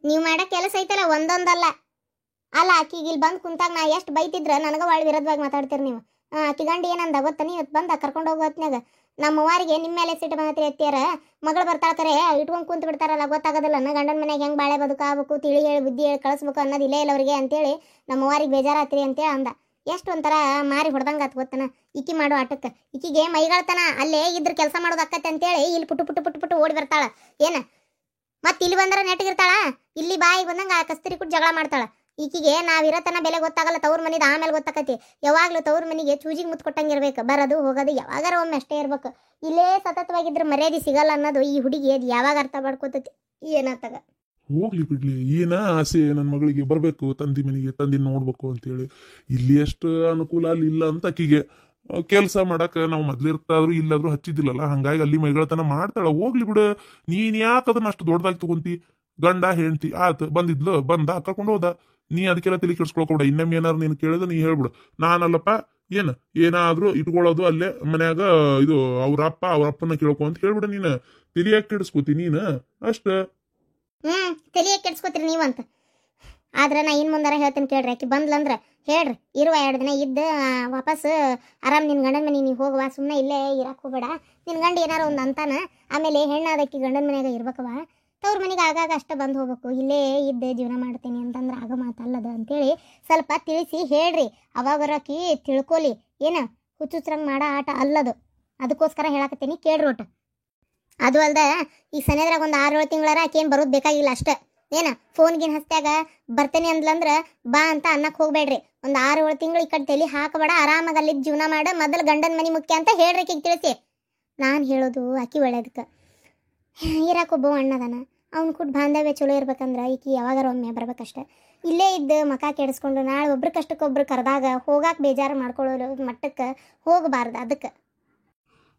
ನೀವು ಮಾಡೋ ಕೆಲಸ ಐತಲ್ಲ ಒಂದೊಂದಲ್ಲ. ಅಲ್ಲ ಆಕಿಗೆ ಇಲ್ಲಿ ಬಂದು ಕುಂತಾಗ ನಾ ಎಷ್ಟು ಬೈತಿದ್ರ ನನಗೆ ಒಳ್ಳೆ ವಿರೋಧವಾಗಿ ಮಾತಾಡ್ತೀರಿ ನೀವು. ಆಕಿ ಗಂಡ ಏನಂದ ಗೊತ್ತ, ನೀವು ಬಂದ ಕರ್ಕೊಂಡು ಹೋಗೋ ಹೊತ್ನ್ಯಾಗ ನಮ್ಮ ಅವ್ವಾರಿಗೆ ನಿಮ್ಮ ಮೇಲೆ ಸಿಟ್ಟು ಬಂದತ್ರಿ ಅತ್ತಿಯಾರ, ಮಗಳು ಬರ್ತಾಳ ಕರೆ ಇಟ್ಕೊಂಡು ಕುಂತು ಬಿಡ್ತಾರಲ್ಲ, ಗೊತ್ತಾಗೋದಿಲ್ಲ ನನ್ನ ಗಂಡನ ಮನೆಗೆ ಹೆಂಗೆ ಬಾಳೆ ಬದುಕಾಗಬೇಕು, ತಿಳಿ ಹೇಳಿ ಬುದ್ಧಿ ಹೇಳಿ ಕಳಿಸ್ಬೇಕು ಅನ್ನೋದು ಇಲ್ಲೇ ಇಲ್ಲ ಅವ್ರಿಗೆ ಅಂತೇಳಿ ನಮ್ಮ ಅವ್ವಾರಿಗೆ ಬೇಜಾರಾತ್ರಿ ಅಂತೇಳಿ ಅಂದ. ಎಷ್ಟು ಒಂಥರ ಮಾರಿ ಹೊಡೆದಂಗೆ ಆತು ಗೊತ್ತನ ಈಕಿ ಮಾಡೋ ಆಟಕ್ಕೆ. ಈಕಿಗೆ ಮೈಗಳತನ ಅಲ್ಲೇ ಇದ್ರ ಕೆಲಸ ಮಾಡೋದು ಅಕ್ಕತ್ತೆ ಅಂತೇಳಿ ಇಲ್ಲಿ ಪುಟ್ಟು ಪುಟ್ಟು ಪುಟ್ಟು ಪುಟ್ಟು ಓಡಿ ಬರ್ತಾಳ. ಏನು ಮತ್ತೆ ಇಲ್ಲಿ ಬಂದ್ರೆ ನೆಟ್ಟಗಿರ್ತಾಳ, ಇಲ್ಲಿ ಬಾಯಿಗೆ ಬಂದಂಗೆ ಕಸ್ತೂರಿ ಕುಟ್ಟು ಜಗಳ ಮಾಡ್ತಾಳ. ಈಕಿಗೆ ನಾವಿರತನ ಬೆಲೆ ಗೊತ್ತಾಗಲ್ಲ, ತವ್ರ ಮನಿದ ಆಮೇಲೆ ಗೊತ್ತಾಕತಿ. ಯಾವಾಗಲೂ ತವ್ರ ಮನಿಗೆ ಚೂಜಿಗೆ ಮುತ್ತು ಕೊಟ್ಟಂಗಿರ್ಬೇಕು, ಬರೋದು ಹೋಗೋದು ಯಾವಾಗಾರ ಒಮ್ಮೆ ಅಷ್ಟೇ ಇರ್ಬೇಕು. ಇಲ್ಲೇ ಸತತವಾಗಿದ್ರೆ ಮರ್ಯಾದೆ ಸಿಗಲ್ಲ ಅನ್ನೋದು ಈ ಹುಡುಗಿ ಅದು ಯಾವಾಗ ಅರ್ಥ ಮಾಡ್ಕೋತೈತಿ ಏನಾತಾಗ. ಹೋಗ್ಲಿ ಬಿಡ್ಲಿ, ಏನ ಆಸೆ ನನ್ನ ಮಗಳಿಗೆ ಬರಬೇಕು ತಂದಿ ಮನೆಗೆ, ತಂದಿ ನೋಡ್ಬೇಕು ಅಂತೇಳಿ. ಇಲ್ಲಿ ಎಷ್ಟು ಅನುಕೂಲ ಅಲ್ಲಿ ಇಲ್ಲ ಅಂತ ಆಕಿಗೆ ಕೆಲಸ ಮಾಡಕ್ಕೆ ನಾವು ಮೊದ್ಲಿರ್ತಾದ್ರು ಇಲ್ಲಾದ್ರೂ ಹಚ್ಚಿದ್ದಿಲ್ಲಲ್ಲ, ಹಂಗಾಗಿ ಅಲ್ಲಿ ಮೈಗಳತನ ಮಾಡ್ತಾಳ. ಹೋಗ್ಲಿ ಬಿಡು, ನೀನ್ ಯಾಕೆ ಅದನ್ನ ಅಷ್ಟು ದೊಡ್ಡದಾಗಿ ತಗೊಂತಿ? ಗಂಡ ಹೆಂಡ್ತಿ ಆತ ಬಂದಿದ್ಲು, ಬಂದ ಕರ್ಕೊಂಡು ಹೋದ, ನೀ ಅದಕ್ಕೆಲ್ಲ ತಲೆ ಕೆಡ್ಸ್ಕೊಳ್ಕೊಬೇಡ. ಇನ್ನೊಮ್ಮೆ ಏನಾರು ನೀನು ಕೇಳಿದ್ರೆ ನೀ ಹೇಳ್ಬಿಡು, ನಾನಲ್ಲಪ್ಪ ಏನಾದ್ರೂ ಇಟ್ಕೊಳ್ಳೋದು ಅಲ್ಲೇ ಮನ್ಯಾಗ, ಇದು ಅವ್ರ ಅಪ್ಪನ ಕೇಳ್ಕೊ ಅಂತ ಹೇಳ್ಬಿಡ. ನೀನು ತಲಿಯಾಗಿ ಕೆಡಿಸ್ಕೋತಿ ನೀನು ಅಷ್ಟ. ತಲಿಯಾಗಿ ಕೆಡ್ಸ್ಕೊತೀರಿ ನೀವಂತ. ಆದ್ರೆ ನಾ ಇನ್ನು ಮುಂದಾರ ಹೇಳ್ತೀನಿ ಕೇಳ್ರಿ, ಆಕಿ ಬಂದ್ಲಂದ್ರ ಹೇಳ್ರಿ, ಇರುವ 2 ದಿನ ಇದ್ದು ವಾಪಸ್ ಆರಾಮ್ ನಿನ್ನ ಗಂಡನ ಮನೆ ನೀವು ಹೋಗುವ, ಸುಮ್ಮನೆ ಇಲ್ಲೇ ಇರಕ್ಕೆ ಹೋಗ್ಬೇಡ. ನಿನ್ನ ಗಂಡ ಏನಾರ ಒಂದು ಅಂತಾನ, ಆಮೇಲೆ ಹೆಣ್ಣಾದಕ್ಕಿ ಗಂಡನ ಮನ್ಯಾಗ ಇರ್ಬೇಕವ, ತವ್ರ ಮನೆಗೆ ಆಗಾಗ ಅಷ್ಟ ಬಂದು ಹೋಗ್ಬೇಕು, ಇಲ್ಲೇ ಇದ್ದೆ ಜೀವನ ಮಾಡ್ತೀನಿ ಅಂತಂದ್ರೆ ಆಗ ಮಾತಲ್ಲದ ಅಂತೇಳಿ ಸ್ವಲ್ಪ ತಿಳಿಸಿ ಹೇಳ್ರಿ. ಅವಾಗರಕಿ ತಿಳ್ಕೊಲಿ, ಏನು ಹುಚ್ಚುಚ್ರಂಗೆ ಮಾಡೋ ಆಟ ಅಲ್ಲದು. ಅದಕ್ಕೋಸ್ಕರ ಹೇಳಕತ್ತೀನಿ ಕೇಳ್ರಿ ಒಟ್ಟು. ಅದು ಅಲ್ದ ಈ ಸನೇದ್ರಾಗ ಒಂದು 6-7 ತಿಂಗಳಾರ ಆಕೇನು ಬರೋದು ಬೇಕಾಗಿಲ್ಲ ಅಷ್ಟೇ. ಏನ ಫೋನ್ಗಿನ್ ಹಸ್ತ್ಯಾಗ ಬರ್ತೇನೆ ಅಂದ್ಲಂದ್ರೆ ಬಾ ಅಂತ ಅನ್ನಕ್ಕೆ ಹೋಗ್ಬೇಡ್ರಿ. ಒಂದು 6-7 ತಿಂಗಳು ಈ ಕಡೆ ತಲೆ ಹಾಕಬೇಡ, ಆರಾಮಾಗಿ ಅಲ್ಲಿ ಜೀವನ ಮಾಡ, ಮೊದಲು ಗಂಡನ ಮನೆ ಮುಖ್ಯ ಅಂತ ಹೇಳ್ರಿ ಆಕಿಗೆ ತಿಳಿಸಿ. ನಾನು ಹೇಳೋದು ಆಕಿ ಒಳ್ಳೇದಕ್ಕೆ. ಇರಾಕೊಬ್ಬ ಅಣ್ಣದಾನ, ಅವ್ನು ಕೂಡ ಬಾಂಧವ್ಯ ಚಲೋ ಇರ್ಬೇಕಂದ್ರೆ ಈಕಿ ಯಾವಾಗಾರ ಒಮ್ಮೆ ಬರ್ಬೇಕಷ್ಟೆ. ಇಲ್ಲೇ ಇದ್ದು ಮಕ ಕೆಡಿಸ್ಕೊಂಡು ನಾಳೆ ಒಬ್ರು ಕಷ್ಟಕ್ಕೊಬ್ರು ಕರೆದಾಗ ಹೋಗಾಕ ಬೇಜಾರು ಮಾಡ್ಕೊಳ್ಳೋ ಮಟ್ಟಕ್ಕೆ ಹೋಗಬಾರ್ದು. ಅದಕ್ಕೆ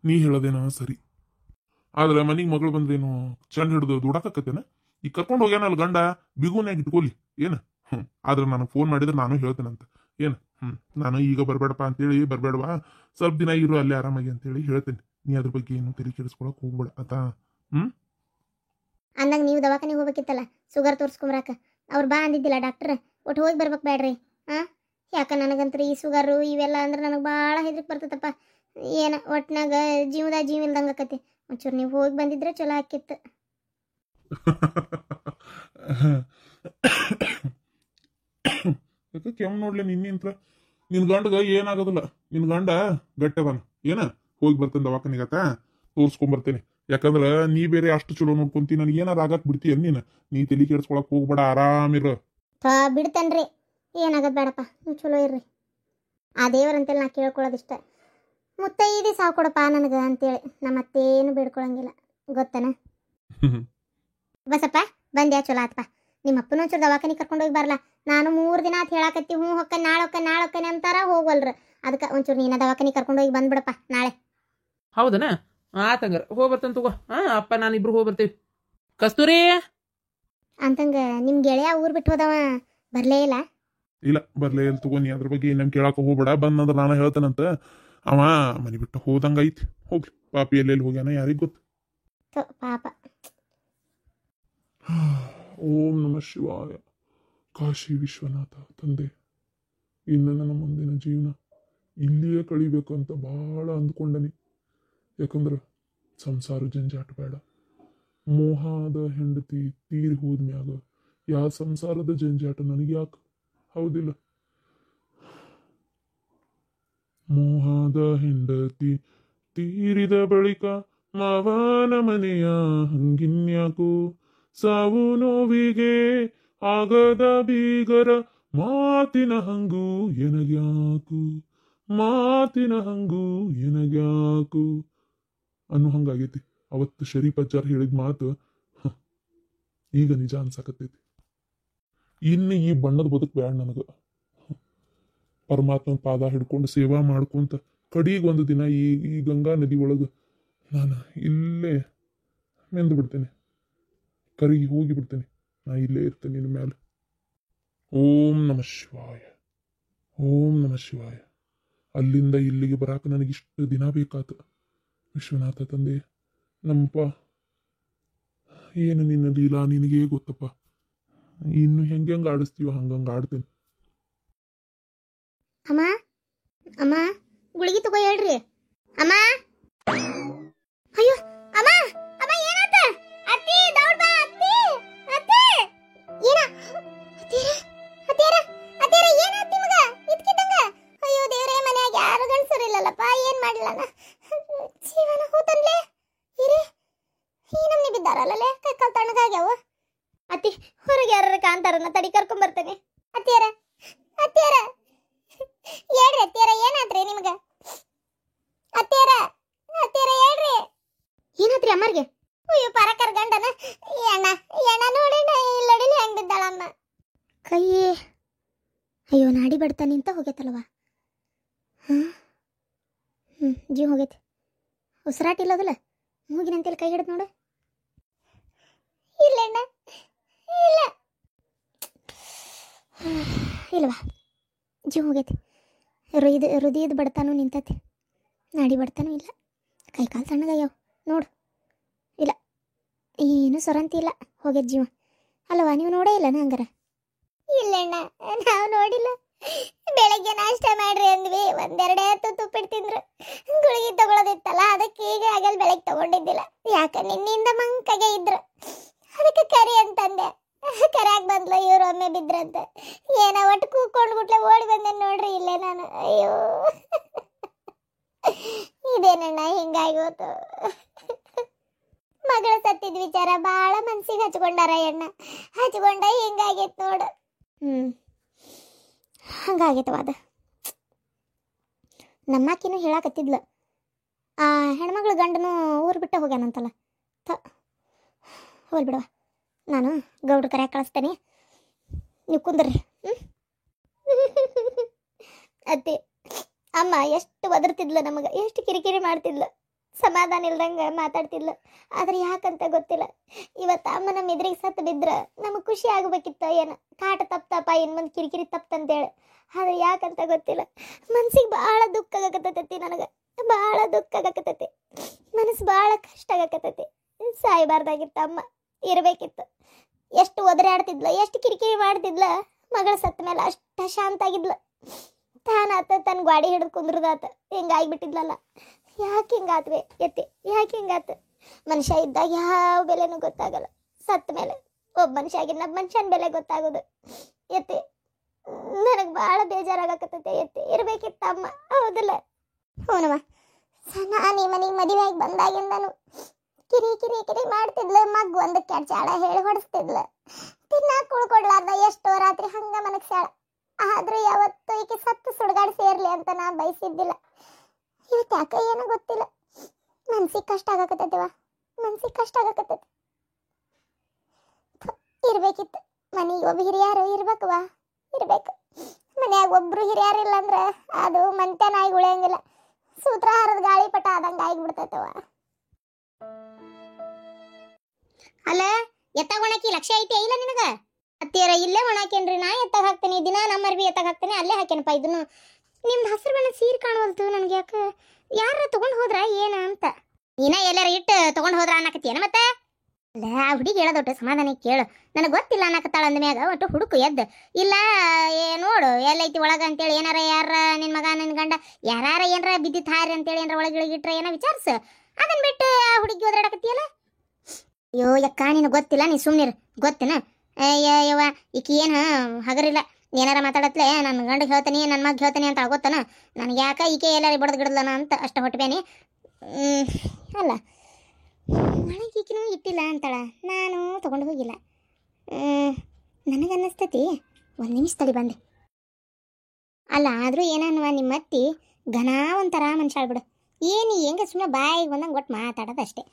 ನೀ ಹೇಳೋದೇನೋ ಸರಿ, ಆದ್ರೆ ಮನಿಗೆ ಮಗಳು ಬಂದ್ರೇನು ಚಂಡ್ ಹಿಡಿದು ದುಡಾಕತ್ತೇನ? ಈಗ ಕರ್ಕೊಂಡು ಹೋಗ್ಯಾನ ಅಲ್ಲಿ ಗಂಡ, ಬಿಗುನ್ಯಾಗ ಇಟ್ಕೊಲಿ ಏನು. ಆದ್ರೆ ನನಗೆ ಫೋನ್ ಮಾಡಿದ್ರೆ ನಾನು ಹೇಳ್ತೇನಂತ ಏನು. ನಾನು ಈಗ ಬರ್ಬೇಡಪ್ಪ ಅಂತೇಳಿ ಬರ್ಬೇಡವಾ, ಸ್ವಲ್ಪ ದಿನ ಇರು ಅಲ್ಲೇ ಆರಾಮಾಗಿ ಅಂತೇಳಿ ಹೇಳ್ತೇನೆ. ನೀ ಅದ್ರ ಬಗ್ಗೆ ಏನು ತಲೆ ಕೆಡಿಸ್ಕೊಳಕ್ ಹೋಗ್ಬೇಡ ಆತಾ. ಅಂದಂಗೆ ನೀವು ದವಾಖಾನಿಗೆ ಹೋಗ್ಬೇಕಿತ್ತಲ್ಲ ಶುಗರ್ ತೋರಿಸ್ಕೊಂಬರಾಕ, ಅವ್ರು ಬಾ ಅಂದಿದ್ದಿಲ್ಲ ಡಾಕ್ಟ್ರ್, ಒಟ್ಟು ಹೋಗಿ ಬರ್ಬೇಕು ಬೇಡ್ರಿ. ಯಾಕೆ ನನಗಂತೂ ಈ ಶುಗರು ಇವೆಲ್ಲ ಅಂದ್ರೆ ನನಗೆ ಭಾಳ ಹೆದ್ರಿಕೆ ಬರ್ತದಪ್ಪ. ಏನು ಒಟ್ನಾಗ ಜೀವ ಇಲ್ದಂಗೆ ಆಕತಿ. ಒಂಚೂರು ನೀವು ಹೋಗಿ ಬಂದಿದ್ರೆ ಚಲೋ ಆಕಿತ್ತು. ಯಾಕೆ ಕೆಮ್ಮು ನೋಡ್ಲಿ ನಿನ್ನಿಂತ್ರ? ನಿನ್ ಗಂಡಗ ಏನಾಗೋದಿಲ್ಲ, ನಿನ್ ಗಂಡ ಗಟ್ಟದಾನ. ಏನ ಹೋಗಿ ಬರ್ತೇನೆ ದವಾಖಾನಿಗತ್ತ, ತೋರ್ಸ್ಕೊಂಬರ್ತೇನೆ. ಯಾಕಂದ್ರ ನೀ ಬೇರೆ ಅಷ್ಟು ಚಲೋ ನೋಡ್ಕೊಂತಿ, ನನಗೆ ಏನಾರ ಆಗಕ್ ಬಿಡ್ತೀಯ ನೀನು? ನೀ ತಲೆ ಕೆಡ್ಸ್ಕೊಳಕ್ ಹೋಗ್ಬೇಡ, ಆರಾಮಿರ. ಬಿಡ್ತೇನ್ರಿ, ಏನಾಗದ್ ಬೇಡಪ್ಪ, ನೀವು ಚಲೋ ಇರ್ರಿ. ಆ ದೇವರಂತೇಳಿ ನಾ ಕೇಳ್ಕೊಳ್ಳೋದಿಷ್ಟ, ಮುತ್ತೈದೆ ಸಾವು ಕೊಡಪ್ಪ ನನಗೆ ಅಂತೇಳಿ. ನಮ್ಮ ಮತ್ತೇನು ಬೇಡ್ಕೊಳಂಗಿಲ್ಲ ಗೊತ್ತನ. ಬಸಪ್ಪ ಬಂದ್ಯಾ, ಚಲೋ ಆತಪ್ಪ. ನಿಮ್ಮ ಅಪ್ಪನ ಒಂಚೂರು ದವಾಖಾನಿಗೆ ಕರ್ಕೊಂಡು ಹೋಗಿ ಬರಲ್ಲ. ನಾನು 3 ದಿನ ಆತು ಹೇಳಾಕತ್ತಿ, ಹೊಕ್ಕನೆ ನಾಳೆ ಹೊಕ್ಕನೆ ಅಂತಾರ, ಹೋಗಲ್ರ. ಅದಕ್ಕೆ ಒಂಚೂರು ನೀನ ದವಾಖಾನಿಗೆ ಕರ್ಕೊಂಡು ಹೋಗಿ ಬಂದ್ಬಿಡಪ್ಪ ನಾಳೆ. ಹೌದನ? ಆತಂಗಾರ ಹೋಗಿ ಬರ್ತೇನೆ ತಗೋ. ಅಪ್ಪ ನಾನು ಇಬ್ರು ಹೋಗಿ ಬರ್ತೇವೆ. ಕಸ್ತೂರಿ ಅಂತಂಗ ನಿಮ್ ಗೆಳೆಯ ಊರ್ ಬಿಟ್ಟು ಹೋದವ ಬರ್ಲೇ ಇಲ್ಲ? ಇಲ್ಲ ಬರ್ಲೇ ಇಲ್ಲ ತಗೋ. ನೀ ಅದ್ರ ಬಗ್ಗೆ ನಮ್ ಕೇಳಾಕ ಹೋಗ್ಬೇಡ, ಬಂದಂದ್ರ ನಾನು ಹೇಳ್ತೇನಂತ. ಅವ ಮನಿ ಬಿಟ್ಟು ಹೋದಂಗ ಐತಿ, ಹೋಗ್ಲಿ. ಪಾಪಿ ಎಲ್ಲೆಲ್ಲಿ ಹೋಗ್ಯಾನ ಯಾರಿಗ್ ಗೊತ್ತು. ಪಾಪ. ಓಂ ನಮಃ ಶಿವಾಯ. ಕಾಶಿ ವಿಶ್ವನಾಥ ತಂದೆ, ಇನ್ನು ನನ್ನ ಮುಂದಿನ ಜೀವನ ಇಲ್ಲಿಯೇ ಕಳಿಬೇಕು ಅಂತ ಬಹಳ ಅಂದ್ಕೊಂಡನಿ. ಯಾಕಂದ್ರೆ ಸಂಸಾರ ಜಂಜಾಟ ಬೇಡ. ಮೋಹದ ಹೆಂಡತಿ ತೀರಿ ಹೋದ್ಮ್ಯಾಗ ಯಾ ಸಂಸಾರದ ಜಂಜಾಟ ನನಗೆ ಯಾಕೆ? ಹೌದಿಲ್ಲ? ಮೋಹದ ಹೆಂಡತಿ ತೀರಿದ ಬಳಿಕ ಮಾವನ ಮನೆಯ ಹಂಗಿನ್ಯಾಕು, ಸಾವು ನೋವಿಗೆ ಆಗದ ಬೀಗರ ಮಾತಿನ ಹಂಗು ಎನಗ್ಯಾಕು, ಮಾತಿನ ಹಂಗು ಎನಗ್ಯಾಕು ಅನ್ನೋ ಹಂಗಾಗೈತಿ. ಅವತ್ತು ಶರೀಫ್ ಅಜ್ಜಾರ್ ಹೇಳಿದ ಮಾತು ಈಗ ನಿಜ ಅನ್ಸಾಕತ್ತೈತಿ. ಇನ್ನು ಈ ಬಣ್ಣದ ಬದುಕು ಬ್ಯಾಡ ನನಗ. ಪರಮಾತ್ಮನ ಪಾದ ಹಿಡ್ಕೊಂಡು ಸೇವಾ ಮಾಡ್ಕೊಂತ ಕಡೀಗೊಂದು ದಿನ ಈ ಗಂಗಾ ನದಿ ಒಳಗೆ ನಾನು ಇಲ್ಲೇ ಮೆಂದು ಬಿಡ್ತೇನೆ, ಕರಗಿ ಹೋಗಿ ಬಿಡ್ತೇನೆ. ನಾ ಇಲ್ಲೇ ಇರ್ತೇನೆ ನಿನ್ನ ಮ್ಯಾಲೆ. ಓಂ ನಮಃ ಶಿವಾಯ, ಓಂ ನಮಃ ಶಿವಾಯ. ಅಲ್ಲಿಂದ ಇಲ್ಲಿಗೆ ಬರಾಕ ನನಗಿಷ್ಟು ದಿನ ಬೇಕಾತ. ವಿಶ್ವನಾಥ ತಂದೆ, ನಮ್ಮಪ್ಪ ಏನು ನಿನ್ನ ಲೀಲಾ ನಿನಗೇ ಗೊತ್ತಪ್ಪ. ಇನ್ನು ಹೆಂಗೆ ಆಡಿಸ್ತೀವೋ ಹಂಗಂಗೆ ಆಡ್ತೀನಿ. ಅಮ್ಮ ಅಮ್ಮ ಗುಳಿಗೆ ತಗೋ ಹೇಳ್ರಿ ಅಮ್ಮ. ಅಯ್ಯೋ ಅಮ್ಮ ಅಮ್ಮ ಏನಾತ? ಅತ್ತಿ ದೌಡ್ ಬಾ ಅತ್ತಿ. ಅತ್ತಿ ಏನ? ಅತ್ತಿರ ಅತ್ತಿರ ಅತ್ತಿರ ಏನಾತ ನಿಮಗ? ಇದ್ಕಿದಂಗ ಅಯ್ಯೋ ದೇವ್ರೇ, ಮನ್ಯಾಗ ಯಾರು ಗಂಡಸರಿಲ್ಲಲ್ಲಪ್ಪ, ಏನ್ ಮಾಡ್ಲನ? ಜೀವನ ಹೋತನ್ಲೆ ಇರಿ ಈ ನಮ್ನಿ ಬಿದ್ದಾರಲ್ಲೇ, ಕೈಕಾಲ್ ತಣ್ಣಗಾಗ್ಯಾವ. ಅತ್ತಿ ಹೊರಗೆ ಯಾರ ಕಾಂತಾರನ್ನ ತಡಿ ಕರ್ಕೊಂಡ್ ಬರ್ತೇನೆ. ಅತ್ತಿಯರ ಅತ್ತಿಯರ ಹೇಳ್ರಿ ಅತ್ತಿಯರ, ಏನಾದ್ರಿ ನಿಮ್ಗ? ಅತ್ತಿಯರ ಅತ್ತಿಯರ ಹೇಳ್ರಿ, ಏನಾದ್ರಿ ಅಮ್ಮರ್ಗೆ? ಅಯ್ಯೋ ಪರಕರ್ ಗಂಡನ ಎಣ್ಣ ಎಣ್ಣ ನೋಡಿನ ಇಲ್ಲಡಿಲಿ ಹೆಂಗ್ ಬಿದ್ದಾಳಮ್ಮ. ಕೈ ಅಯ್ಯೋ ನಾಡಿ ಬಡ್ತಾ ನಿಂತ ಹೋಗೈತಲ್ವ. ಜೀವ ಹೋಗೈತಿ. ಉಸಿರಾಟ ಇಲ್ಲದಲ್ಲ, ಮೂಗಿನಂತೆಲ್ಲ ಕೈ ಹಿಡಿದು ನೋಡು. ಇಲ್ಲಣ್ಣ ಇಲ್ಲ ಇಲ್ವಾ, ಜೀವ ಹೋಗೈತಿ. ಹೃದಯದ ಬಡ್ತಾನು ನಿಂತೈತಿ, ನಾಡಿ ಬಡ್ತಾನು ಇಲ್ಲ, ಕೈ ಕಾಲು ತಣ್ಣಗಾಗ್ಯಾವ ನೋಡು. ಇಲ್ಲ ಏನು ಸೊರಂತಿ ಇಲ್ಲ, ಹೋಗ್ಯದ ಜೀವ ಅಲ್ವಾ? ನೀವು ನೋಡೇ ಇಲ್ಲ ಹಂಗಾರ? ಇಲ್ಲಣ್ಣ ನಾವು ನೋಡಿಲ್ಲ. ಬೆಳಗ್ಗೆ ನಾಷ್ಟ ಮಾಡ್ರಿ ಅಂದ್ವಿ, ಒಂದೆರಡೇ ಹೊತ್ತು ತುಪ್ಪಿಟ್ಟು ತಿಂದ್ರು. ಗುಳಿಗೆ ತಗೊಳ್ಳೋದಿತ್ತಲ್ಲ, ಅದಕ್ಕೆ ಈಗ ಆಗಲ್ ಬೆಳಗ್ಗೆ ತಗೊಂಡಿದ್ದಿಲ್ಲ. ಯಾಕ ನಿನ್ನಿಂದ ಮಂಕಾಗೆ ಇದ್ರು, ಅದಕ್ಕೆ ಕರಿ ಅಂತಂದೆ. ಕರ್ಯಾಗ ಬಂದ್ಲು, ಇವ್ರು ಒಮ್ಮೆ ಬಿದ್ರಂತೆ. ಏನ ಒಟ್ಟು ಕೂಕೊಂಡು ಬಿಟ್ಲೆ ಓಡಿ ಬಂದೆ ನೋಡ್ರಿ ಇಲ್ಲೇ ನಾನು. ಅಯ್ಯೋ ಇದೇನಣ್ಣ ಹಿಂಗಾಗಿ ಹೋತು. ಮಗಳು ಸತ್ತಿದ ವಿಚಾರ ಬಾಳ ಮನ್ಸಿಗೆ ಹಚ್ಕೊಂಡಾರ ಅಣ್ಣ, ಹಚ್ಕೊಂಡ ಹಿಂಗಾಗೈತ್ ನೋಡು. ಹಂಗಾಗೈತವ ಅದು. ನಮ್ಮಾಕಿನೂ ಹೇಳಾಕತ್ತಿದ್ಲು, ಆ ಹೆಣ್ಮಗಳು ಗಂಡನು ಊರು ಬಿಟ್ಟು ಹೋಗ್ಯಾನಂತಲ್ಲ. ಹೋಲ್ ಬಿಡವ, ನಾನು ಗೌಡ್ರ ಕರ್ಯಾಗ ಕಳಿಸ್ತೇನೆ, ನೀವು ಕುಂದ್ರಿ. ಅತ್ತಿ ಅಮ್ಮ ಎಷ್ಟು ಒದರ್ತಿದ್ಲು ನಮಗೆ, ಎಷ್ಟು ಕಿರಿಕಿರಿ ಮಾಡ್ತಿದ್ಲು, ಸಮಾಧಾನ ಇಲ್ದಂಗೆ ಮಾತಾಡ್ತಿದ್ಲು. ಆದ್ರೆ ಯಾಕಂತ ಗೊತ್ತಿಲ್ಲ, ಇವತ್ತು ಅಮ್ಮ ನಮ್ಮ ಎದುರಿಗೆ ಸತ್ತು ಬಿದ್ರ ನಮಗೆ ಖುಷಿ ಆಗಬೇಕಿತ್ತು. ಏನು ಕಾಟ ತಪ್ತಪ್ಪ, ಇನ್ನು ಮುಂದೆ ಕಿರಿಕಿರಿ ತಪ್ತಂತೇಳಿ. ಆದ್ರೆ ಯಾಕಂತ ಗೊತ್ತಿಲ್ಲ, ಮನ್ಸಿಗೆ ಭಾಳ ದುಃಖ ಆಗಕತ್ತೈತಿ, ನನಗೆ ಭಾಳ ದುಃಖ ಆಗಕತ್ತೈತಿ, ಮನಸ್ಸು ಭಾಳ ಕಷ್ಟ ಆಗಕತ್ತೈತಿ. ಸಾಯಬಾರ್ದಾಗಿತ್ತು ಅಮ್ಮ, ಇರಬೇಕಿತ್ತು. ಎಷ್ಟು ಒದರಾಡ್ತಿದ್ಲ, ಎಷ್ಟು ಕಿರಿಕಿರಿ ಮಾಡ್ತಿದ್ಲ. ಮಗಳ ಸತ್ತ ಮೇಲೆ ಅಷ್ಟ ಶಾಂತ ಆಗಿದ್ಲ. ತಾನಾತ ತನ್ನ ಗಾಡಿ ಹಿಡಿದು ಕುಂದ್ರದಾತ, ಹಿಂಗಾಗಿಬಿಟ್ಟಿದ್ಲಲ್ಲ. ಯಾಕೆ ಹಿಂಗಾತ್ವೆ ಎತ್ತಿ, ಯಾಕೆ ಹಿಂಗಾತ? ಮನುಷ್ಯ ಇದ್ದಾಗ ಯಾವ ಬೆಲೆನೂ ಗೊತ್ತಾಗಲ್ಲ, ಸತ್ತ ಮೇಲೆ ಒಬ್ಬ ಮನುಷ್ಯ ಆಗಿ ನಮ್ಮ ಮನುಷ್ಯನ ಬೆಲೆ ಗೊತ್ತಾಗೋದು. ಎತ್ತಿ ನನಗೆ ಭಾಳ ಬೇಜಾರಾಗಕತ್ತೈತೆ ಎತ್ತಿ, ಇರ್ಬೇಕಿತ್ತ ಅಮ್ಮ, ಹೌದಲ್ಲ? ಹ್ಞೂನವ, ನಾನು ಈ ಮನೆಗೆ ಮದುವೆ ಆಗಿ ಬಂದಾಗಿಂದನು ಕಿರಿ ಕಿರಿ ಕಿರಿ ಮಾಡ್ತಿದ್ಲು. ಮಗು ಒಂದು ಕೆಡ್ಚಾಳ ಹೇಳಿ ಹೊಡಿಸ್ತಿದ್ಲು. ತಿನ್ನಾಕ ಉಳ್ಕೊಡ್ಲಾರ್ದ ಎಷ್ಟೋ ರಾತ್ರಿ ಹಂಗ ಮನಗ್ಸ್ಯಾಳ. ಆದ್ರೆ ಯಾವತ್ತು ಈಕೆ ಸತ್ತು ಸುಡ್ಗಾಡ್ ಸೇರ್ಲಿ ಅಂತ ನಾ ಬಯಸಿದ್ದಿಲ್ಲ. ಇವತ್ತು ಯಾಕ ಏನೋ ಗೊತ್ತಿಲ್ಲ, ಮನ್ಸಿಗೆ ಕಷ್ಟ ಆಗಕತ್ತೈತಿವ, ಮನ್ಸಿಗೆ ಕಷ್ಟ ಆಗಕತ್ತೈತಿ. ಇರ್ಬೇಕಿತ್ತು ಮನೆಗೆ ಒಬ್ಬ ಹಿರಿಯಾರು ಇರ್ಬೇಕವ, ಇರ್ಬೇಕು. ಮನ್ಯಾಗ ಒಬ್ರು ಹಿರಿಯಾರು ಇಲ್ಲ ಅಂದ್ರೆ ಅದು ಮಂತ್ಯ ನಾಯಿ ಉಳಿಯಂಗಿಲ್ಲ, ಸೂತ್ರಹಾರದ ಗಾಳಿಪಟ ಆದಂಗೆ ಆಗಿಬಿಡ್ತೈತವ. ಅಲ್ಲ ಎತ್ತಾಗ ಒಣಾಕಿ ಲಕ್ಷ್ಯ ಐತಿ ಇಲ್ಲ ನಿನಗ? ಅತ್ತಿಯರ ಇಲ್ಲೇ ಒಣಾಕೇನ್ರಿ, ನಾ ಎತ್ತಾಗ ಹಾಕ್ತೇನೆ, ದಿನ ನಮ್ಮ ಅರ್ಬಿ ಎತ್ತಾಗ ಹಾಕ್ತೇನೆ, ಅಲ್ಲೇ ಹಾಕೇನಪ್ಪ. ಇದನ್ನು ನಿಮ್ದು ಹಸಿರು ಬಣ್ಣ ಸೀರೆ ಕಾಣುವಲ್ತು ನನಗೆ, ಯಾಕೆ ಯಾರ ತಗೊಂಡು ಹೋದ್ರ ಏನ ಅಂತ? ನೀನ ಎಲ್ಲಾರ ಇಟ್ಟು ತಗೊಂಡು ಹೋದ್ರ ಅನ್ನಕತ್ತೀನ ಮತ್ತೆ? ಅಲ್ಲ ಆ ಹುಡುಗಿ ಹೇಳೋದೊಟ್ಟು ಸಮಾಧಾನ ಕೇಳು, ನನಗೆ ಗೊತ್ತಿಲ್ಲ ಅನ್ನಕತ್ತಾಳ ಅಂದ್ಮ್ಯಾಗ ಒಟ್ಟು ಹುಡುಕು ಎದ್ದು ಇಲ್ಲ ನೋಡು ಎಲ್ಲೈತಿ ಒಳಗ ಅಂತೇಳಿ. ಏನಾರ ಯಾರ ನಿನ್ನ ಮಗ ನಿನ್ನ ಗಂಡ ಯಾರ ಏನಾರ ಬಿದ್ದಿತ್ತು ಹಾರಿ ಅಂತೇಳಿ ಏನಾರ ಒಳಗಿಳಗಿಟ್ರೆ ಏನೋ ವಿಚಾರಿಸು. ಅದನ್ನ ಬಿಟ್ಟು ಆ ಹುಡುಗಿ ಓದಾಡಕತ್ತೀಯಲ್ಲ. ಅಯ್ಯೋ ಯಕ್ಕ ನಿನಗೆ ಗೊತ್ತಿಲ್ಲ, ನೀ ಸುಮ್ಮನಿರು. ಗೊತ್ತೇನ? ಯವ್ವ ಈಕಿ ಏನು ಹಗರಿಲ್ಲ, ಏನಾರ ಮಾತಾಡತ್ಲೆ ನನ್ನ ಗಂಡ ಹೇಳ್ತಾನೆ ನನ್ನ ಮಗ ಹೇಳ್ತಾನೆ ಅಂತ ಆಗೋತ್ತಾನ. ನನಗೆ ಯಾಕೆ ಈಕೆ ಎಲ್ಲಾರು ಬಡ್ದು ಗಿಡದನ ಅಂತ ಅಷ್ಟ ಹೊಟ್ಟಬೇನಿ. ಅಲ್ಲ ಒಳಗೆ ಈಕಿನೂ ಇಟ್ಟಿಲ್ಲ ಅಂತಾಳ, ನಾನು ತೊಗೊಂಡು ಹೋಗಿಲ್ಲ. ನನಗೆ ಅನ್ನಿಸ್ತೈತಿ ಒಂದು ನಿಮಿಷ ತಡಿ ಬಂದೆ. ಅಲ್ಲ ಆದರೂ ಏನನ್ನುವ ನಿಮ್ಮ ಅತ್ತಿ ಘನ ಒಂಥರ ಮನುಷ್ಯ ಬಿಡು. ಏನು ಹೆಂಗೆ ಸುಮ್ಮನೆ ಬಾಯಿಗೆ ಬಂದಂಗೆ ಒಟ್ಟು ಮಾತಾಡೋದಷ್ಟೇ.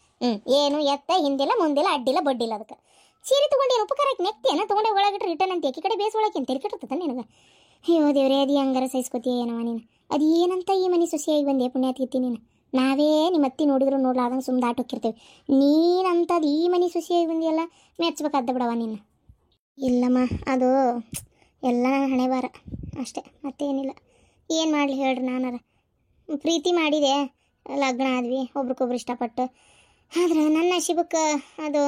ಏನು ಎತ್ತ ಹಿಂದಿಲ್ಲ ಮುಂದಿಲ್ಲ ಅಡ್ಡಿಲ್ಲ ಬಡ್ಡಿಲ್ಲ. ಅದಕ್ಕೆ ಸೀರೆ ತೊಗೊಂಡೇನು ಉಪಕಾರಕ್ಕೆ ನೆಕ್ತೇನ ತೊಗೊಂಡೆ ಒಳಗಿಟ್ರೆ ರಿಟರ್ನ್ ಅಂತ ಈ ಕಡೆ ಬೇಸ್ ಒಳಗೆ ತೆರಿ ಕೆಟ್ಟತ್ತ ನಿನಗೆ. ಅಯ್ಯೋ ದೇವ್ರೇ, ಅದು ಹಂಗಾರ ಸಹಿಸ್ಕೋತೀಯ ಏನವ ನೀನು? ಅದು ಏನಂತ ಈ ಮನೆ ಸೊಸೆಯಾಗಿ ಬಂದೆ ಪುಣ್ಯಾತ್ಗಿತ್ತಿ ನೀನು. ನಾವೇ ನಿಮ್ಮ ಅತ್ತಿ ನೋಡಿದ್ರು ನೋಡ್ಲಾರ್ದಂಗೆ ಸುಮ್ಮನೆ ದಾಟೋಕ್ಕಿರ್ತೇವೆ. ನೀನಂತದ್ದು ಈ ಮನೆ ಸೊಸೆಯಾಗಿ ಬಂದಿಯಲ್ಲ, ಮೆಚ್ಚಬೇಕಾದ ಬಿಡವ ನೀನು. ಇಲ್ಲಮ್ಮ, ಅದು ಎಲ್ಲ ಹಣೆ ಬಾರ ಅಷ್ಟೇ, ಮತ್ತೇನಿಲ್ಲ. ಏನು ಮಾಡಲಿ ಹೇಳ್ರಿ, ನಾನಾರ ಪ್ರೀತಿ ಮಾಡಿದೆ, ಲಗ್ನ ಆದ್ವಿ ಒಬ್ರಿಗೊಬ್ರು ಇಷ್ಟಪಟ್ಟು. ಆದ್ರೆ ನನ್ನ ಶಿಬಕ್ಕೆ ಅದು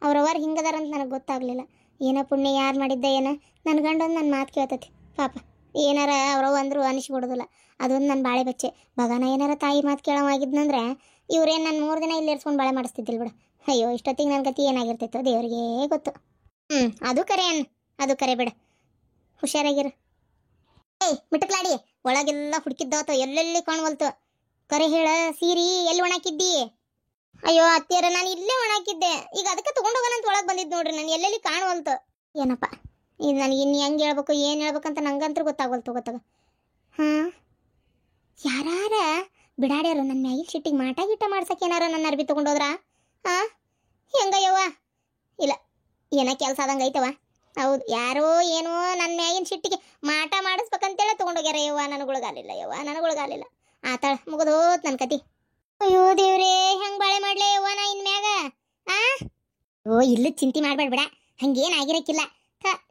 ಅವ್ರವ್ರು ಹಿಂಗದಾರಂತ ನನಗೆ ಗೊತ್ತಾಗಲಿಲ್ಲ. ಏನೋ ಪುಣ್ಯ ಯಾರು ಮಾಡಿದ್ದ ಏನ ನನ್ನ ಗಂಡೊಂದು ನನ್ನ ಮಾತು ಕೇಳ್ತೈತಿ ಪಾಪ. ಏನಾರ ಅವ್ರವ್ ಅಂದ್ರು ಅನಿಸ್ಬಿಡೋದಿಲ್ಲ. ಅದೊಂದು ನನ್ನ ಬಾಳೆ ಬಚ್ಚೆ. ಭಗನ ಏನಾರ ತಾಯಿ ಮಾತು ಕೇಳೋವಾಗಿದ್ನಂದ್ರೆ ಇವ್ರೇನು ನಾನು 3 ದಿನ ಇಲ್ಲಿ ಇರ್ಸ್ಕೊಂಡು ಬಾಳೆ ಮಾಡಿಸ್ತಿದ್ದಿಲ್ಲ ಬಿಡು. ಅಯ್ಯೋ ಇಷ್ಟೊತ್ತಿಗೆ ನನ್ನ ಗತಿ ಏನಾಗಿರ್ತೈತೋ ದೇವ್ರಿಗೆ ಗೊತ್ತು. ಅದು ಕರೆ ಅದು ಕರೆ ಬಿಡ. ಹುಷಾರಾಗಿರು. ಏಯ್ ಮಿಟಕ್ಲಾಡಿ, ಒಳಗೆಲ್ಲ ಹುಡುಕಿದ್ದಾತ, ಎಲ್ಲೆಲ್ಲಿ ಕಾಣವಲ್ತು. ಕರೆ ಹೇಳ, ಸೀರಿ ಎಲ್ಲಿ ಒಣಾಕಿದ್ದಿ? ಅಯ್ಯೋ ಅತ್ತಿಯರ, ನಾನು ಇಲ್ಲೇ ಒಣಾಕಿದ್ದೆ. ಈಗ ಅದಕ್ಕೆ ತೊಗೊಂಡೋಗೋಣಂತ ಒಳಗೆ ಬಂದಿದ್ದು ನೋಡ್ರಿ. ನಾನು ಎಲ್ಲೆಲ್ಲಿ ಕಾಣವಲ್ತು. ಏನಪ್ಪ ಇದು ನನಗೆ ಇನ್ನು ಹೆಂಗೆ ಹೇಳ್ಬೇಕು ಏನು ಹೇಳ್ಬೇಕಂತ ನಂಗಂತೂ ಗೊತ್ತಾಗ. ಹಾಂ, ಯಾರ ಬಿಡಾಡ್ಯಾರು ನನ್ನ ಮ್ಯಾಗಿನ ಶಿಟ್ಟಿಗೆ ಮಾಟ ಗಿಟ್ಟ ಮಾಡ್ಸಕ್ಕೆ ಏನಾರ ನನ್ನ ಅರ್ಬಿ ತೊಗೊಂಡೋದ್ರಾ? ಹಾಂ, ಹೆಂಗಯ್ಯವ್ವ? ಇಲ್ಲ, ಏನೋ ಕೆಲಸ ಆದಂಗೆ ಐತವ. ಹೌದು, ಯಾರೋ ಏನೋ ನನ್ನ ಮ್ಯಾಗಿನ ಶಿಟ್ಟಿಗೆ ಮಾಟ ಮಾಡಿಸ್ಬೇಕಂತೇಳಿ ತೊಗೊಂಡೋಗ್ಯಾರ. ಯವ್ವ ನನಗೊಳಗಾಲಿಲ್ಲ. ಆತಾಳ ಮುಗಿದೋತ್ ನನ್ನ ಕತಿ. ಅಯ್ಯೋ ದೇವ್ರೇ, ಹೆಂಗೆ ಬಾಳೆ ಮಾಡ್ಲೇ ಯವ್ವ ನಾ ಇನ್ಮ್ಯಾಗ? ಓ ಇಲ್ಲ ಚಿಂತೆ ಮಾಡ್ಬೇಡ ಬಿಡ, ಹಂಗೇನಾಗಿರಕ್ಕಿಲ್ಲ.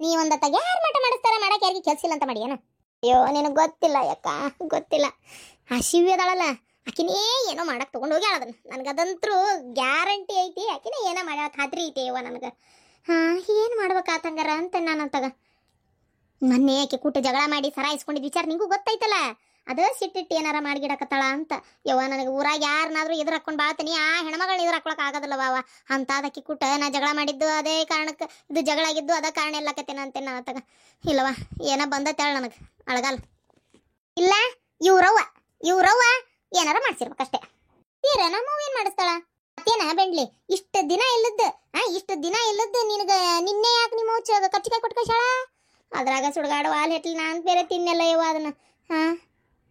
ನೀ ಒಂದತ್ತಾಗ ಯಾರು ಮಾಟ ಮಾಡಿಸ್ತಾರ, ಮಾಡಕ್ಕೆ ಯಾರಿಗೆ ಕೆಲಸ ಇಲ್ಲ ಅಂತ ಮಾಡಿ ಏನು? ಅಯ್ಯೋ ನಿನಗೆ ಗೊತ್ತಿಲ್ಲ ಯಾಕ, ಗೊತ್ತಿಲ್ಲ. ಆ ಶಿವ್ಯದಾಳಲ್ಲ, ಆಕಿನೇ ಏನೋ ಮಾಡಕ್ಕೆ ತೊಗೊಂಡೋಗಿ ಅದನ್ನ. ನನಗದಂತರೂ ಗ್ಯಾರಂಟಿ ಐತಿ, ಆಕಿನೇ ಏನೋ ಮಾಡ್ಯಾಳ ಖಾತ್ರಿ ಐತಿ ಯವ್ವ ನನಗೆ. ಹಾಂ, ಏನು ಮಾಡ್ಬೇಕಾತಂಗಾರ ಅಂತ ನಾನು ಅಂತಾಗ ಮೊನ್ನೆ ಆಕೆ ಕೂಟ ಜಗಳ ಮಾಡಿ ಸರ ಇಸ್ಕೊಂಡಿದ್ದು ವಿಚಾರ ನಿಂಗೂ ಗೊತ್ತೈತಲ್ಲ. ಅದು ಸಿಟ್ಟಿಟ್ಟು ಏನಾರ ಮಾಡಿಗಿಡಕತ್ತಾಳ ಅಂತ. ಯವ್ವ ನನಗೆ ಊರಾಗ ಯಾರನ್ನಾದ್ರೂ ಎದುರು ಹಾಕೊಂಡು ಬಾಳ್ತೀನಿ, ಆ ಹೆಣ್ಮಗಳನ್ನ ಎದುರು ಹಾಕೊಳಕ್ಕೆ ಆಗೋದಿಲ್ಲ ಬಾವ ಅಂತ. ಅದಕ್ಕೆ ಕೂಟ ನಾ ಜಗಳ ಮಾಡಿದ್ದು ಅದೇ ಕಾರಣಕ್ಕೆ, ಇದು ಜಗಳ ಆಗಿದ್ದು ಅದ ಕಾರಣ ಎಲ್ಲಕತ್ತೇನ ಅಂತೇನೆ ನಾನು ಅಂತಾಗ. ಇಲ್ಲವ ಏನೋ ಬಂದತ್ತೇಳ ನನಗೆ ಅಳಗಾಲ. ಇಲ್ಲ ಇವ್ರವ್ವ ಏನಾರ ಮಾಡ್ಸಿರ್ಬೇಕಷ್ಟೇ. ತೀರ ನಮ್ಮವ್ ಏನು ಮಾಡಿಸ್ತಾಳ? ಮತ್ತೇನ ಬೆಂಡ್ಲಿ ಇಷ್ಟು ದಿನ ಇಲ್ಲದ್ದು ನಿನಗೆ ನಿನ್ನೆ ಯಾಕೆ ನಿಮ್ಮ ಕಚ್ಚಿಕಾಯಿ ಕೊಟ್ಕಶಾಳ? ಅದ್ರಾಗ ಸುಡ್ಗಾಡು ಹಾಲು ಹೆಟ್ಲಿ ನಾನು ಬೇರೆ ತಿನ್ನೆಲ್ಲ ಯವ್ವ ಅದನ್ನ. ಹಾಂ,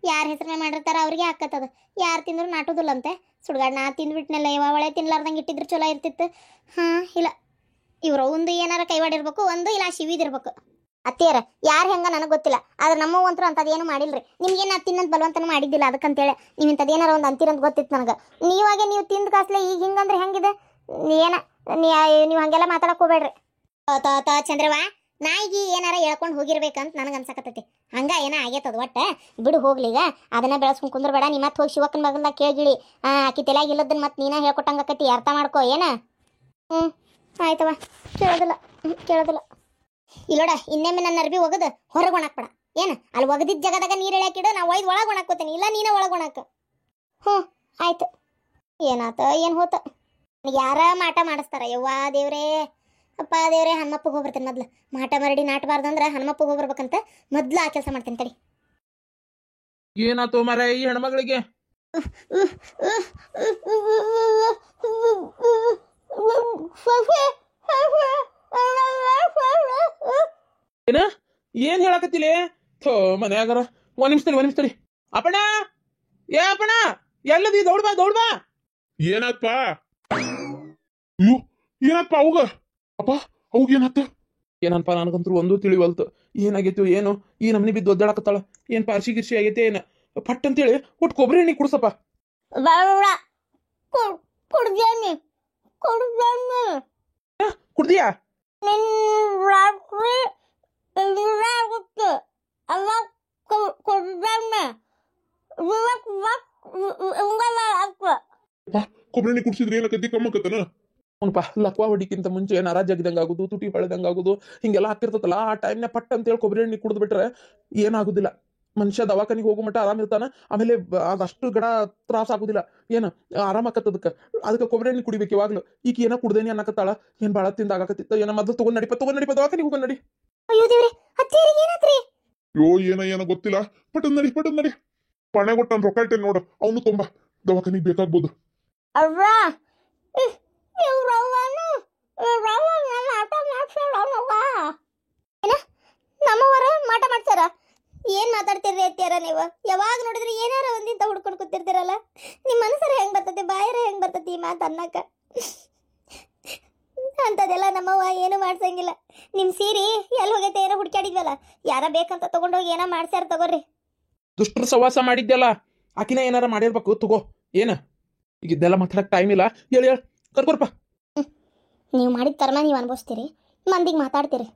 ಯಾರ ಹೆಸರನ್ನ ಮಾಡಿರ್ತಾರ ಅವ್ರಿಗೆ ಹಾಕತ್ತದ, ಯಾರು ತಿಂದ್ರು ನಾಟೋದಿಲ್ಲಂತೆ. ಸುಡ್ಗಾಡು ನಾ ತಿಂದ್ಬಿಟ್ನೆಲ್ಲ ಯವ್ವ, ಒಳ್ಳೆ ತಿನ್ಲಾರ್ದಂಗೆ ಇಟ್ಟಿದ್ರು ಚಲೋ ಇರ್ತಿತ್ತು. ಹಾಂ, ಇಲ್ಲ ಇವ್ರು ಒಂದು ಏನಾರ ಕೈವಾಡಿರ್ಬೇಕು, ಒಂದು ಇಲ್ಲ ಶಿವಿದಿರ್ಬೇಕು. ಅತ್ತಿಯರ ಯಾರು ಹೆಂಗ ನನಗೆ ಗೊತ್ತಿಲ್ಲ, ಆದ್ರೆ ನಮ್ಮ ಅಂತರೂ ಅಂಥದ್ದೇನು ಮಾಡಿಲ್ರಿ. ನಿಮ್ಗೇನು ನಾ ತಿನ್ನಂತ ಬಲವಂತನೂ ಮಾಡಿದ್ದಿಲ್ಲ. ಅದಕ್ಕಂತೇಳಿ ನೀವು ಇಂಥದ್ದೇನಾರ ಒಂದು ಅಂತೀರಂತ ಗೊತ್ತಿತ್ತು ನನಗೆ. ನೀವು ತಿಂದು ಕಾಸ್ಲೆ ಈಗ ಹಿಂಗಂದ್ರೆ ಹೆಂಗಿದೆ? ನೀವು ಹಂಗೆಲ್ಲ ಮಾತಾಡಕ್ಕೆ ಹೋಗ್ಬೇಡ್ರಿ. ಚಂದ್ರವ್ವ, ನಾಯಿಗೆ ಏನಾರ ಹೇಳ್ಕೊಂಡು ಹೋಗಿರ್ಬೇಕಂತ ನನಗೆ ಅನ್ಸಕತ್ತೈತಿ. ಏನೋ ಆಗೇತದ ಒಟ್ಟ ಬಿಡು ಹೋಗ್ಲಿ. ಈಗ ಅದನ್ನ ಬೆಳೆಸ್ಕೊಂಡು ಕುಂದ್ರಬೇಡ. ನೀ ಮತ್ತೆ ಹೋಗಿ ಶಿವಕ್ಕನ ಮಗನ ಕೇಳಿಗಿಳಿ. ಆಕಿ ತಲೆಯಾಗ ಇಲ್ಲದನ್ನ ಮತ್ತೆ ನೀನ ಹೇಳ್ಕೊಟ್ಟಂಗಕತಿ, ಅರ್ಥ ಮಾಡ್ಕೋ ಏನ? ಆಯ್ತವ, ಕೇಳೋದಿಲ್ಲ. ಇಲ್ಲೋಡ, ಇನ್ನೊಮ್ಮೆ ನನ್ನ ಅರ್ಬಿ ಒಗದು ಹೊರಗೆ ಒಣಾಕ್ಬೇಡ ಏನು? ಅಲ್ಲಿ ಒಗದಿದ್ದ ಜಗದಾಗ ನೀರು ಎಳ್ಯಾಕಿಡು, ನಾ ಒಯ್ದು ಒಳಗೆ ಒಣಾಕೋತೀನಿ. ಇಲ್ಲ ನೀನೇ ಒಳಗೆ ಒಣಾಕ. ಆಯ್ತು. ಏನಾತ ಏನು ಹೋತ? ಯಾರ ಮಾಟ ಮಾಡಿಸ್ತಾರ ಯವ್ವ ದೇವ್ರೇ, ಅಪ್ಪ ದೇವ್ರೇ. ಹನುಮಪ್ಪಗೆ ಹೋಗ್ಬರ್ತೇನೆ ಮೊದ್ಲು. ಮಾಟ ಮರಡಿ ನಾಟಬಾರ್ದಂದ್ರೆ ಹನುಮಪ್ಪಗೆ ಹೋಗ್ಬರ್ಬೇಕಂತ ಮೊದ್ಲು ಆ ಕೆಲಸ ಮಾಡ್ತೇನೆ ತಡಿ. ಏನಾತೋ ಮರ ಈ ಹೆಣ್ಮಗಳಿಗೆ? ಏನ್ ಹೇಳಕತ್ತಿಲೆ? ಥೋ ಮನ್ಯಾಗರ ಒಂದ್ ನಿಮಿಷ ತಡಿ. ಅಪ್ಪಣ, ಏ ಅಪ್ಪಣ, ಎಲ್ಲದಿ? ದೌಡ್ ಬಾ. ಏನಪ್ಪ? ಏನಪ್ಪ ಅವಾಗ? ಅಪ್ಪ ಅವಾಗ ಏನಾತ? ಏನಪ್ಪ ನನಗಂತೂ ಒಂದು ತಿಳಿವಲ್ತು. ಏನಾಗೈತಿ ಏನು? ಈ ನಮ್ನಿ ಬಿದ್ದು ಒದ್ದಾಡಕತ್ತಾಳ. ಏನ್ ಪಾರ್ಸಿ ಗಿರ್ಸಿ ಆಗೈತೆ ಏನ? ಪಟ್ ಅಂತೇಳಿ ಒಟ್ಟು ಕೊಬ್ಬರಿ ಎಣ್ಣೆ ಕುಡ್ಸಪ್ಪ. ಕುಡ್ದಿಯಾ? ಕೊಬ್ಬರಿ ಎಣ್ಣೆ ಕುಡ್ಸಿದ್ರೆ ಏನಕತಿ? ಕಮ್ಮಕತ್ತನ? ಅವನಪ್ಪ ಲಕ್ವಾ ಹೊಡಿಕ್ಕಿಂತ ಮುಂಚೆ ನರ ಜಗ್ದಂಗೆ ಆಗೋದು, ತುಟಿ ಹೊಳೆದಂಗೆ ಆಗೋದು, ಹಿಂಗೆಲ್ಲ ಆಗ್ತಿರ್ತಲ್ಲ. ಆ ಟೈಮ್ನ ಪಟ್ ಅಂತೇಳಿ ಕೊಬ್ಬರಿ ಎಣ್ಣೆ ಕುಡಿದು ಬಿಟ್ರೆ ಏನಾಗುದಿಲ್ಲ. ಮನುಷ್ಯ ದವಾಖಾನಿಗೆ ಹೋಗೋ ಮಟ್ಟ ಆರಾಮ್ ಇರ್ತಾನ. ಆಮೇಲೆ ಅದಷ್ಟು ಗಡ ತ್ರಾಸ ಆಗುದಿಲ್ಲ. ಏನು ಆರಾಮ ಆಕತ್ತದಕ್ಕೆ. ಅದಕ್ಕೆ ಕೊಬ್ಬರಿ ಎಣ್ಣೆ ಕುಡಿಬೇಕು ಯಾವಾಗ್ಲು. ಈಗ ಏನೋ ಕುಡ್ದೇನಿ ಅನ್ನಕತ್ತಾಳ. ಏನ್ ಬಾಳ ತಿಂದಾಗತ್ತಿತ್ತ ಏನೋ. ಮೊದಲು ತಗೊಂಡ್ ನಡಿಪ ದವಾಖಾನಿಗೆ ಹೋಗೋಣ ನಡಿ. ಏನೋ ಗೊತ್ತಿಲ್ಲ. ಪಟನ್ ನಡಿ. ಪಣೆ ಕೊಟ್ಟನ್ ರೊಕ್ಕ ಇಟ್ಟೆ ನೋಡು, ಅವನು ತುಂಬ ದವಾಖಾನಿಗೆ ಬೇಕಾಗ್ಬೋದು. ನಮ್ಮವರ ಮಾಟ ಮಾಡ್ತಾರ. ಏನ್ ಮಾತಾಡ್ತಿರ್ರಿ ಅತ್ತಿಯಾರ ನೀವು? ಯಾವಾಗ ನೋಡಿದ್ರೆ ಏನಾರ ಒಂದಿಂತ ಹುಡ್ಕೊಂಡು ಕೂತಿರ್ತೀರಲ್ಲ. ನಿಮ್ಮ ಮನಸ್ಸರ ಹೆಂಗ್ ಬರ್ತತಿ, ಬಾಯರ ಹೆಂಗ್ ಬರ್ತತಿ ಈ ಮಾತು ಅನ್ನಕ? ಅಂತದೆಲ್ಲ ನಮ್ಮವ್ವ ಏನು ಮಾಡ್ಸಂಗಿಲ್ಲ. ನಿಮ್ ಸೀರಿ ಎಲ್ಲಿ ಹೋಗೈತೆ ಏನೋ ಹುಡ್ಕ್ಯಾಡಿದ್ವಲ್ಲ, ಯಾರ ಬೇಕಂತ ತಗೊಂಡೋಗಿ ಏನೋ ಮಾಡ್ಸ್ಯಾರ ತಗೋರಿ. ದುಷ್ಟರು ಸವಾಸ ಮಾಡಿದ್ಯಲ್ಲ, ಆಕಿನ ಏನಾರ ಮಾಡಿರ್ಬೇಕು ತಗೋ. ಏನ ಈಗ ಇದೆಲ್ಲ ಮಾತಾಡಕ್ ಟೈಮ್ ಇಲ್ಲ. ಹೇಳಿ ಕರ್ಕೊರ್ಪ. ನೀವು ಮಾಡಿದ ಕರ್ಮ ನೀವು ಅನ್ಭವಿಸ್ತೀರಿ, ಮಂದಿಗೆ ಮಾತಾಡ್ತೀರಿ.